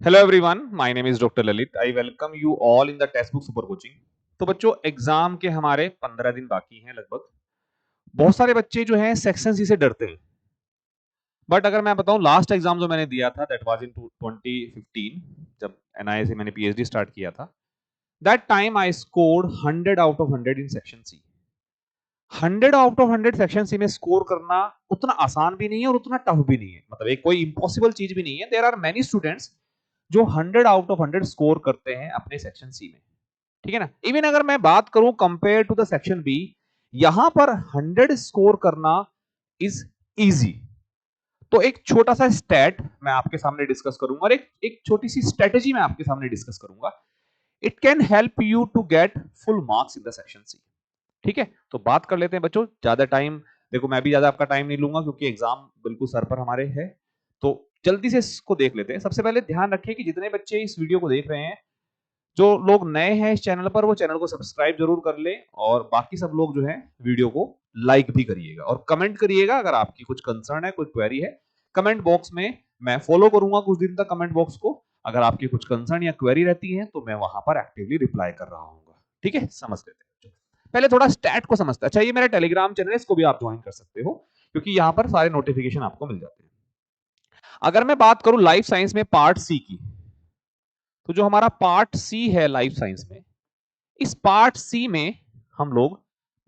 Hello everyone, my name is doctor Lalit. I welcome you all in the text book super coaching. तो बच्चों, exam के हमारे 15 दिन बाकी हैं लगभग। बहुत सारे बच्चे जो हैं सेक्शन सी से डरते हैं, बट अगर मैं बताऊं, लास्ट एग्जाम जो मैंने दिया था दैट वाज इन 2015, जब एनआईए से मैंने पीएचडी स्टार्ट किया था। That time I scored 100 out of 100 in section C. 100 out of 100 section C में स्कोर करना उतना आसान भी नहीं है और उतना टफ भी नहीं है, मतलब एक कोई इंपॉसिबल चीज भी नहीं है। देयर आर मेनी स्टूडेंट्स जो 100 आउट ऑफ 100 स्कोर करते हैं अपने सेक्शन सी में, ठीक है ना। इवन अगर मैं बात करूं compare to the section B, यहां पर 100 स्कोर करना इज इजी। तो एक छोटा सा स्टैट मैं आपके सामने डिस्कस करूंगा और एक छोटी सी स्ट्रेटेजी मैं आपके सामने डिस्कस करूंगा। It can help you to get full marks in the section C. ठीक है, तो बात कर लेते हैं बच्चों। ज्यादा टाइम, देखो मैं भी ज्यादा आपका टाइम नहीं लूंगा क्योंकि एग्जाम बिल्कुल सर पर हमारे है। तो जल्दी से इसको देख लेते हैं। सबसे पहले ध्यान रखिए कि जितने बच्चे इस वीडियो को देख रहे हैं, जो लोग नए हैं इस चैनल पर, वो चैनल को सब्सक्राइब जरूर कर ले, और बाकी सब लोग जो है वीडियो को लाइक भी करिएगा और कमेंट करिएगा। अगर आपकी कुछ कंसर्न है, कोई क्वेरी है, कमेंट बॉक्स में मैं फॉलो करूंगा कुछ दिन तक कमेंट बॉक्स को। अगर आपकी कुछ कंसर्न या क्वेरी रहती है तो मैं वहां पर एक्टिवली रिप्लाई कर रहा हूँ। ठीक है, समझ लेते हैं। पहले थोड़ा स्टैट को समझते हैं। अच्छा, ये मेरा टेलीग्राम चैनल है, इसको भी आप ज्वाइन कर सकते हो क्योंकि यहाँ पर सारे नोटिफिकेशन आपको मिल जाते हैं। अगर मैं बात करूं लाइफ साइंस में पार्ट सी की, तो जो हमारा पार्ट सी है लाइफ साइंस में, इस पार्ट सी में हम लोग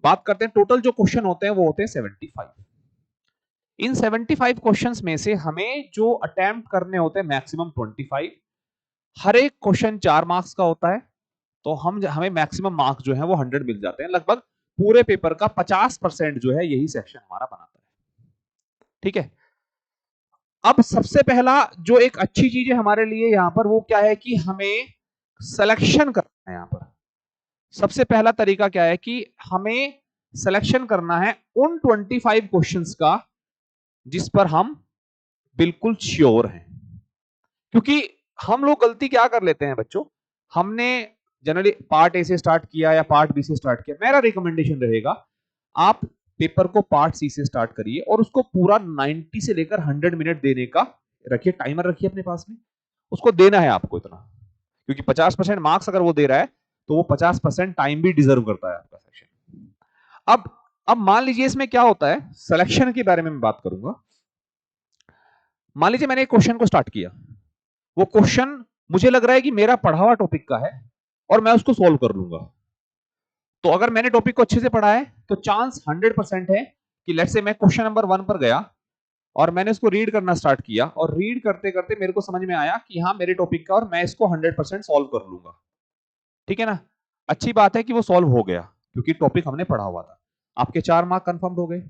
बात करते हैं, टोटल जो क्वेश्चन होते हैं वो होते हैं 75। इन 75 क्वेश्चंस में से हमें जो अटेम्प्ट करने होते हैं मैक्सिमम 25। हर एक क्वेश्चन 4 मार्क्स का होता है, तो हमें मैक्सिमम मार्क्स जो है वो 100 मिल जाते हैं। लगभग पूरे पेपर का 50% जो है यही सेक्शन हमारा बनाता है। ठीक है, अब सबसे पहला जो एक अच्छी चीज है हमारे लिए यहां पर, वो क्या है कि हमें सिलेक्शन करना है। यहां पर सबसे पहला तरीका क्या है कि हमें सिलेक्शन करना है उन 25 क्वेश्चंस का जिस पर हम बिल्कुल श्योर हैं। क्योंकि हम लोग गलती क्या कर लेते हैं बच्चों, हमने जनरली पार्ट ए से स्टार्ट किया या पार्ट बी से स्टार्ट किया। मेरा रिकमेंडेशन रहेगा आप पेपर को पार्ट सी से स्टार्ट करिए और उसको पूरा 90 से लेकर 100 मिनट देने का रखिए, टाइमर रखिए अपने पास में। उसको देना है आपको इतना, क्योंकि 50% मार्क्स अगर वो दे रहा है तो वो 50% टाइम भी डिजर्व करता है आपका सेक्शन। अब अब मान लीजिए इसमें क्या होता है, सिलेक्शन के बारे में मैं बात करूंगा। मान लीजिए मैंने एक क्वेश्चन को स्टार्ट किया, वो क्वेश्चन मुझे लग रहा है कि मेरा पढ़ा हुआ टॉपिक का है और मैं उसको सोल्व कर लूंगा। तो अगर मैंने टॉपिक को अच्छे से पढ़ा है तो चांस 100% है कि लेट्स से मैं क्वेश्चन नंबर 1 पर गया और मैंने इसको रीड करना स्टार्ट किया, और रीड करते करते मेरे को समझ में आया कि हाँ मेरे टॉपिक का, और मैं इसको 100% सॉल्व कर लूंगा। ठीक है ना, अच्छी बात है कि वो सॉल्व हो गया क्योंकि टॉपिक हमने पढ़ा हुआ था। आपके 4 मार्क कंफर्म हो गए।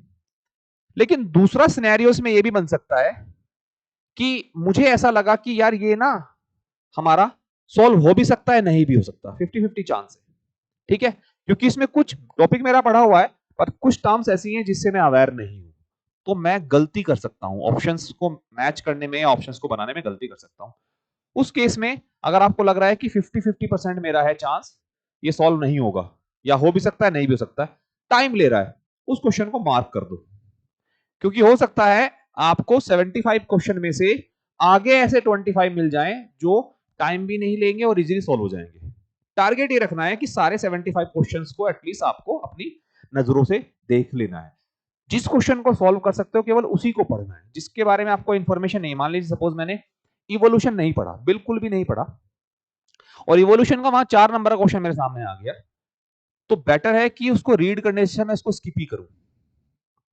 लेकिन दूसरा सिनेरियो में ये भी बन सकता है कि मुझे ऐसा लगा कि यार ये ना हमारा सॉल्व हो भी सकता है, नहीं भी हो सकता, 50-50 चांस है। ठीक है, क्योंकि इसमें कुछ टॉपिक मेरा पढ़ा हुआ है पर कुछ टर्म्स ऐसी हैं जिससे मैं अवेयर नहीं हूं, तो मैं गलती कर सकता हूं ऑप्शंस को मैच करने में, ऑप्शंस को बनाने में गलती कर सकता हूं। उस केस में अगर आपको लग रहा है कि 50-50% मेरा है चांस ये सॉल्व नहीं होगा, या हो भी सकता है नहीं भी हो सकता है, टाइम ले रहा है, उस क्वेश्चन को मार्क कर दो। क्योंकि हो सकता है आपको 75 क्वेश्चन में से आगे ऐसे 25 मिल जाएं जो टाइम भी नहीं लेंगे और इजीली सॉल्व हो जाएंगे। टारगेट ये रखना है कि सारे 75 क्वेश्चंस को एटलीस्ट आपको अपनी नजरों से देख लेना है। जिस क्वेश्चन को सॉल्व कर सकते हो केवल उसी को पढ़ना है। जिसके बारे में आपको इंफॉर्मेशन नहीं, मान लीजिए सपोज मैंने इवोल्यूशन नहीं पढ़ा, बिल्कुल भी नहीं पढ़ा, और इवोल्यूशन का वहां 4 नंबर का क्वेश्चन मेरे सामने आ गया, तो बेटर है कि उसको रीड करने से मैं इसको स्किप ही करूं।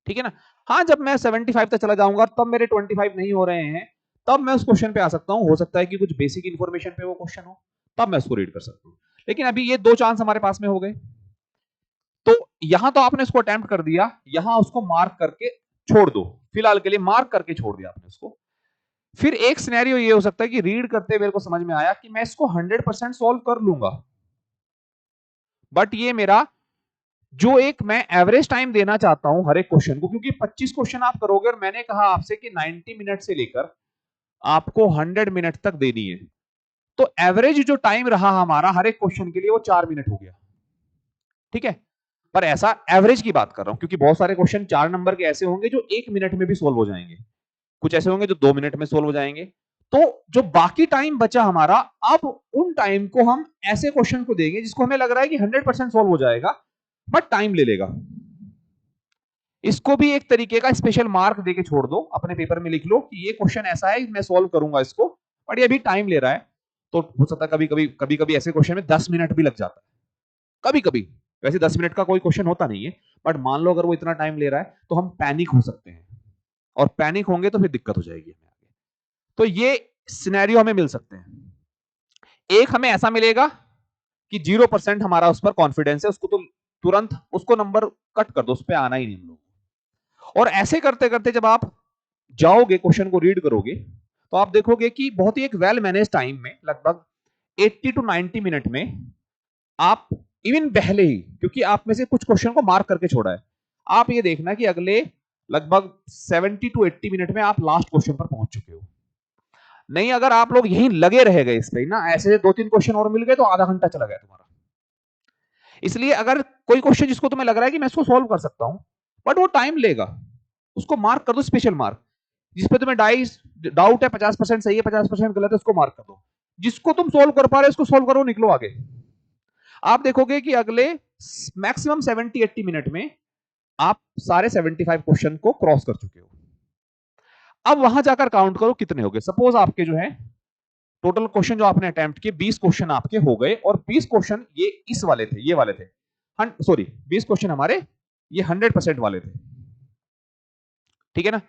ठीक है ना। हाँ, जब मैं 75 तक चला जाऊंगा तब मेरे 25 नहीं हो रहे हैं, तब मैं उस क्वेश्चन पे आ सकता हूं। हो सकता है कि कुछ बेसिक इंफॉर्मेशन पे वो क्वेश्चन हो, तब मैं उसको रीड कर सकता हूं। लेकिन अभी ये 2 चांस हमारे पास में हो गए, तो यहां तो आपने उसको अटेम्प्ट कर दिया, यहां उसको मार्क करके छोड़ दो। फिलहाल के लिए मार्क करके छोड़ दिया आपने उसको। फिर एक सिनेरियो ये हो सकता है कि रीड करते मेरे को समझ में आया कि मैं इसको 100% सॉल्व कर लूंगा, बट ये मेरा जो एक मैं एवरेज टाइम देना चाहता हूं हर एक क्वेश्चन को, क्योंकि 25 क्वेश्चन आप करोगे और मैंने कहा आपसे कि 90 मिनट से लेकर आपको 100 मिनट तक देनी है, तो एवरेज जो टाइम रहा हमारा हर एक क्वेश्चन के लिए वो 4 मिनट हो गया। ठीक है, पर ऐसा एवरेज की बात कर रहा हूं क्योंकि बहुत सारे क्वेश्चन 4 नंबर के ऐसे होंगे जो 1 मिनट में भी सोल्व हो जाएंगे, कुछ ऐसे होंगे जो 2 मिनट में सोल्व हो जाएंगे। तो जो बाकी टाइम बचा हमारा, अब उन टाइम को हम ऐसे क्वेश्चन को देंगे जिसको हमें लग रहा है कि 100% सॉल्व हो जाएगा, बट टाइम ले लेगा। इसको भी एक तरीके का स्पेशल मार्क देके छोड़ दो, अपने पेपर में लिख लो कि ये क्वेश्चन ऐसा है, मैं सॉल्व करूंगा इसको, बट ये अभी टाइम ले रहा है। तो हो सकता है कभी कभी ऐसे क्वेश्चन में 10 मिनट भी लग जाता है, कभी कभी। वैसे 10 मिनट का कोई क्वेश्चन होता नहीं है, बट मान लो अगर वो इतना टाइम ले रहा है तो हम पैनिक हो सकते हैं, और पैनिक होंगे तो फिर दिक्कत हो जाएगी हमें आगे। तो ये सिनेरियो हमें मिल सकते हैं। एक हमें ऐसा मिलेगा कि 0% हमारा उस पर कॉन्फिडेंस है, उसको तो तुरंत उसको नंबर कट कर दो, उस पर आना ही नहीं हम लोग। और ऐसे करते करते जब आप जाओगे क्वेश्चन को रीड करोगे, तो आप देखोगे कि बहुत ही एक वेल मैनेज टाइम में, लगभग 80 टू 90 मिनट में आप इवन पहले ही, क्योंकि आप में से कुछ क्वेश्चन को मार्क करके छोड़ा है, आप ये देखना कि अगले लगभग 70 टू 80 मिनट में आप लास्ट क्वेश्चन पर पहुंच चुके हो। नहीं, अगर आप लोग यहीं लगे रह गए इस पे ना, ऐसे 2-3 क्वेश्चन और मिल गए तो आधा घंटा चला गया तुम्हारा। इसलिए अगर कोई क्वेश्चन जिसको तुम्हें लग रहा है कि मैं इसको सॉल्व कर सकता हूं, बट वो टाइम लेगा, उसको मार्क कर दो स्पेशल मार्क। जिसपे तुम्हें डाउट है 50% सही है 50% गलत है, उसको मार्क कर दो। जिसको तुम सोल्व कर पा रहे हो उसको सोल्व करो, निकलो आगे। आप देखोगे कि अगले मैक्सिमम 70-80 मिनट में आप सारे 75 क्वेश्चन को क्रॉस कर चुके हो। अब वहां जाकर काउंट करो कितने हो गए। सपोज आपके जो है टोटल क्वेश्चन जो आपने अटेम्प्ट किए 20 क्वेश्चन आपके हो गए, और 20 क्वेश्चन ये इस वाले थे, ये वाले थे, सॉरी 20 क्वेश्चन हमारे ये 100% वाले थे, ठीक है ना।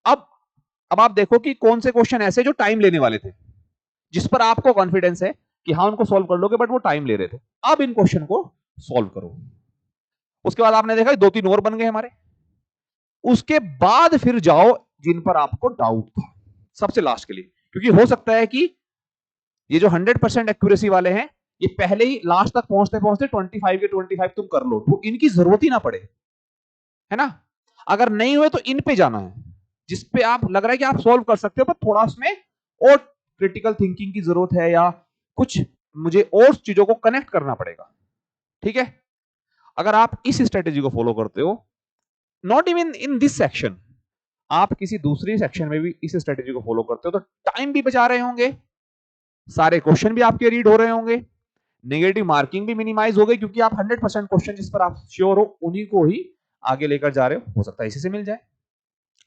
अब अब आप देखो कि कौन से क्वेश्चन ऐसे जो टाइम लेने वाले थे, जिस पर आपको कॉन्फिडेंस है कि हाँ उनको सॉल्व कर लोगे, बट वो टाइम ले रहे थे। अब इन क्वेश्चन को सॉल्व करो। उसके बाद आपने देखा 2-3 और बन गए हमारे। उसके बाद फिर जाओ जिन पर आपको डाउट था, सबसे लास्ट के लिए, क्योंकि हो सकता है कि ये जो 100% एक्यूरेसी वाले हैं, ये पहले ही लास्ट तक पहुंचते पहुंचते 25 के 25 तुम कर लो, तो इनकी जरूरत ही ना पड़े, है ना। अगर नहीं हुए तो इन पे जाना है, जिस पे आप लग रहा है कि आप सॉल्व कर सकते हो, पर थोड़ा उसमें और क्रिटिकल थिंकिंग की जरूरत है, या कुछ मुझे और चीजों को कनेक्ट करना पड़ेगा, ठीक है। अगर आप इस स्ट्रेटेजी को फॉलो करते हो, not even in this section, आप किसी दूसरी सेक्शन में भी इस स्ट्रेटेजी को फॉलो करते हो, तो टाइम भी बचा रहे होंगे, सारे क्वेश्चन भी आपके रीड हो रहे होंगे, नेगेटिव मार्किंग भी मिनिमाइज हो गई, क्योंकि आप 100% क्वेश्चन जिस पर आप श्योर हो उन्हीं को ही आगे लेकर जा रहे हो सकता है इसी से मिल जाए,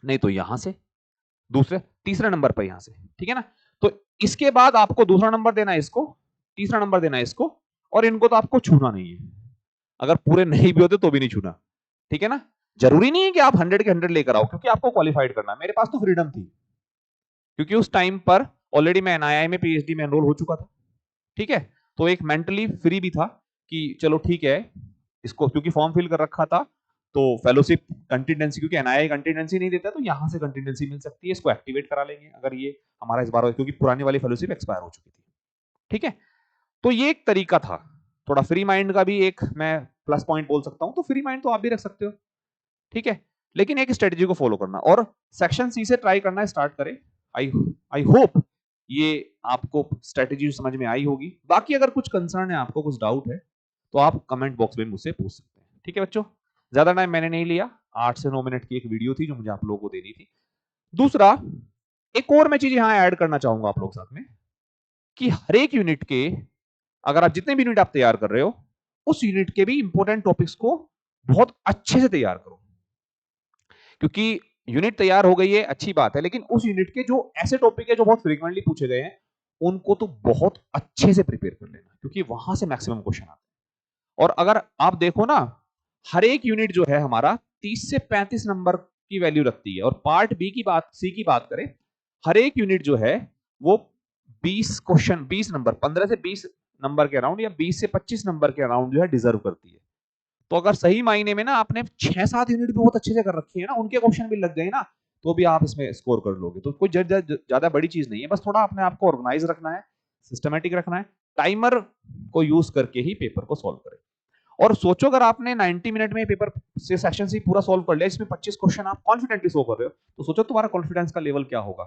नहीं तो यहां से दूसरे तीसरे नंबर पर यहां से, ठीक है ना। तो इसके बाद आपको दूसरा नंबर देना है इसको, तीसरा नंबर देना है इसको, और इनको तो आपको छूना नहीं है। अगर पूरे नहीं भी होते तो भी नहीं छूना, ठीक है ना। जरूरी नहीं है कि आप 100 के 100 लेकर आओ, क्योंकि आपको क्वालिफाइड करना है। मेरे पास तो फ्रीडम थी, क्योंकि उस टाइम पर ऑलरेडी मैं एनआईआई में पीएचडी में एनरोल हो चुका था, ठीक है। तो एक मेंटली फ्री भी था कि चलो ठीक है, इसको क्योंकि फॉर्म फिल कर रखा था, तो फेलोशिप कंटिजेंसी, क्योंकि एनआईआई कंटिजेंसी नहीं देता, तो यहां से कंटिजेंसी मिल सकती है, इसको एक्टिवेट करा लेंगे अगर ये हमारा इस बार, क्योंकि पुरानी वाली फेलोशिप एक्सपायर हो चुकी थी, ठीक है। तो ये एक तरीका था, थोड़ा फ्री माइंड का भी एक मैं प्लस पॉइंट बोल सकता हूं, तो फ्री माइंड तो आप भी रख सकते हो, ठीक है। लेकिन एक स्ट्रेटेजी को फॉलो करना और सेक्शन सी से ट्राई करना स्टार्ट करें। आई आई होप ये आपको स्ट्रेटेजी समझ में आई होगी। बाकी अगर कुछ कंसर्न है, आपको कुछ डाउट है, तो आप कमेंट बॉक्स में मुझसे पूछ सकते हैं, ठीक है बच्चों। ज्यादा टाइम मैंने नहीं लिया, 8 से 9 मिनट की एक वीडियो थी जो मुझे आप लोगों को देनी थी। दूसरा, एक और मैं चीज यहां ऐड करना चाहूंगा आप लोग साथ में, कि हर एक यूनिट के, अगर आप जितने भी यूनिट आप तैयार कर रहे हो, उस यूनिट के भी इंपॉर्टेंट टॉपिक्स को बहुत अच्छे से तैयार करो। क्योंकि यूनिट तैयार हो गई है अच्छी बात है, लेकिन उस यूनिट के जो ऐसे टॉपिक है जो बहुत फ्रीक्वेंटली पूछे गए हैं, उनको तो बहुत अच्छे से प्रिपेयर कर लेना, क्योंकि वहां से मैक्सिमम क्वेश्चन आते हैं। और अगर आप देखो ना, हर एक यूनिट जो है हमारा 30 से 35 नंबर की वैल्यू रखती है, और पार्ट बी की बात, सी की बात करें, हर एक यूनिट जो है वो 20 क्वेश्चन, 20 नंबर, 15 से 20 नंबर के अराउंड, या 20 से 25 नंबर के अराउंड जो है डिजर्व करती है। तो अगर सही मायने में ना आपने 6-7 यूनिट भी बहुत अच्छे से कर रखी है ना, उनके क्वेश्चन भी लग गए ना, तो भी आप इसमें स्कोर कर लोगे। तो कोई ज्यादा बड़ी चीज नहीं है, बस थोड़ा अपने आप को ऑर्गेनाइज रखना है, सिस्टमेटिक रखना है, टाइमर को यूज करके ही पेपर को सॉल्व करें। और सोचो अगर आपने 90 मिनट में पेपर से सेक्शन से पूरा सॉल्व कर लिया, इसमें 25 क्वेश्चन आप कॉन्फिडेंटली सॉल्व कर रहे हो, तो सोचो तुम्हारा कॉन्फिडेंस का लेवल क्या होगा।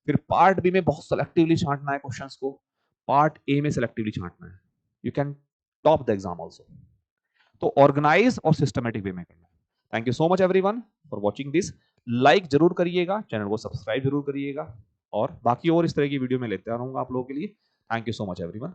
फिर पार्ट बी में बहुत सेलेक्टिवली छांटना है क्वेश्चंस को, पार्ट ए में सेलेक्टिवली छांटना है, you can top the exam also. तो ऑर्गेनाइज और सिस्टमेटिक वे में करना है। Thank you so much everyone for watching this. Like जरूर करिएगा, चैनल को सब्सक्राइब जरूर करिएगा। और बाकी और इस तरह की वीडियो मैं लेता रहूँगा आप लोगों के लिए। Thank you so much everyone.